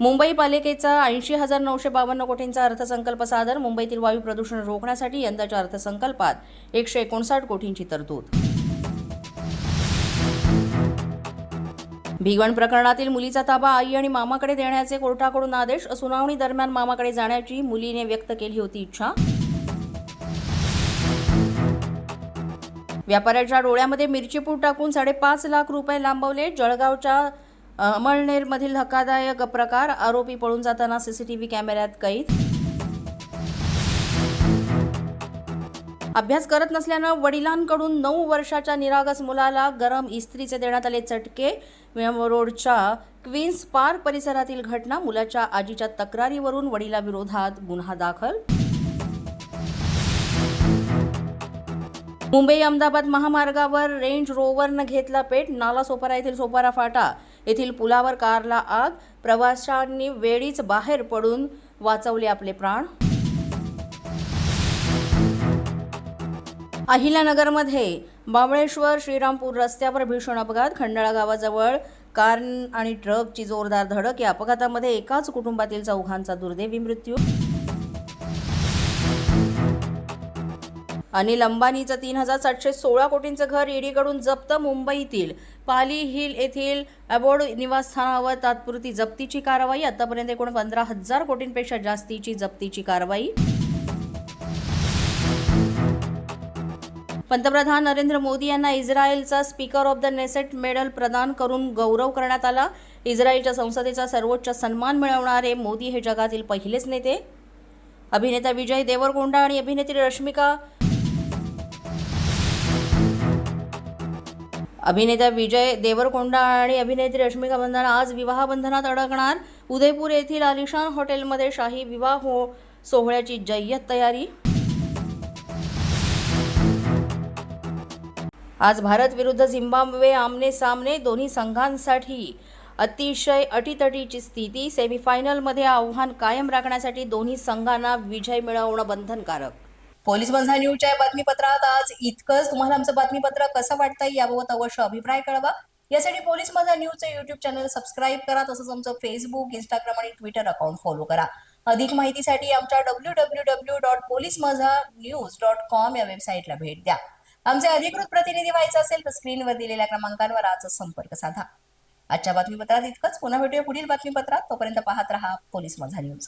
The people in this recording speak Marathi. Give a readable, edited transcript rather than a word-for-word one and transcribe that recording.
मुंबई पालिकेचा 80,952 कोटींचा अर्थसंकल्प सादर. मुंबईतील वायू प्रदूषण रोखण्यासाठी यंदाच्या अर्थसंकल्पात 159 कोटींची तरतूद. भिगवण प्रकरणातील मुलीचा ताबा आई आणि मामाकडे देण्याचे कोर्टाकडून आदेश. सुनावणी दरम्यान मामाकडे जाण्याची मुलीने व्यक्त केली होती इच्छा. व्यापाऱ्याच्या डोळ्यामध्ये मिरचीपूड टाकून 5.5 लाख रुपये लांबवले. जळगावच्या अमळनेरमधील धक्कादायक प्रकार. आरोपी पळून जाताना सीसीटीव्ही कॅमेऱ्यात कैद. अभ्यास करत नसल्यानं वडिलांकडून 9 वर्षाच्या निरागस मुलाला गरम इस्त्रीचे देण्यात आले चटके. रोडच्या क्वीन्स पार्क परिसरातील घटना. मुलाच्या आजीच्या तक्रारीवरून वडिलाविरोधात गुन्हा दाखल. मुंबई अहमदाबाद महामार्गावर रेंज रोव्हरनं घेतला पेट. नालासोपारा येथील सोपारा फाटा येथील पुलावर कारला आग. प्रवाशांनी वेळीच बाहेर पडून वाचवले आपले प्राण. अहिल्यानगरमध्ये बाबळेश्वर श्रीरामपूर रस्त्यावर भीषण अपघात. खंडाळा गावाजवळ कार आणि ट्रकची जोरदार धडक. या अपघातामध्ये एकाच कुटुंबातील 4 दुर्दैवी मृत्यू. अनिल अंबानीचं 3,716 कोटींचं घर ईडीकडून जप्त. मुंबईतील पाली हिल येथील अबोर्ड निवासस्थानावर तात्पुरती जप्तीची कारवाई. आतापर्यंत एकूण 15,000 कोटींपेक्षा जास्तीची जप्तीची कारवाई. पंतप्रधान नरेंद्र मोदी यांना इस्रायलचा speaker of the Knesset medal प्रदान करून गौरव करण्यात आला. इस्रायलच्या संसदेचा सर्वोच्च सन्मान मिळवणारे मोदी हे जगातील पहिलेच नेते. अभिनेता विजय देवरकोंडा आणि अभिनेत्री रश्मिका मंदाना आज विवाहबंधनात अडकणार. उदयपूर येथील आलिशान हॉटेलमध्ये शाही विवाह सोहळ्याची जय्यत तयारी. आज भारत विरुद्ध झिम्बाब्वे आमने सामने. दोन्ही संघांसाठी अतिशय अटीतटीची स्थिती. सेमीफायनलमध्ये आव्हान कायम राखण्यासाठी दोन्ही संघांना विजय मिळवणं बंधनकारक. पोलीस माझा न्यूजच्या बातमीपत्रात आज इतकंच. तुम्हाला आमचं बातमीपत्र कसं वाटतंय याबाबत अवश्य अभिप्राय कळवा. यासाठी पोलीस माझा न्यूजचं यूट्यूब चॅनल सबस्क्राईब करा. तसंच आमचं फेसबुक, इंस्टाग्राम आणि ट्विटर अकाउंट फॉलो करा. अधिक माहितीसाठी आमच्या www.policemazhanews.com या वेबसाईटला भेट द्या. आमचे अधिकृत प्रतिनिधी व्हायचं असेल तर स्क्रीनवर दिलेल्या क्रमांकांवर आजच संपर्क साधा. आजच्या बातमीपत्रात इतकंच. पुन्हा भेटूया पुढील बातमीपत्रात. तोपर्यंत पाहत रहा पोलीस माझा न्यूज.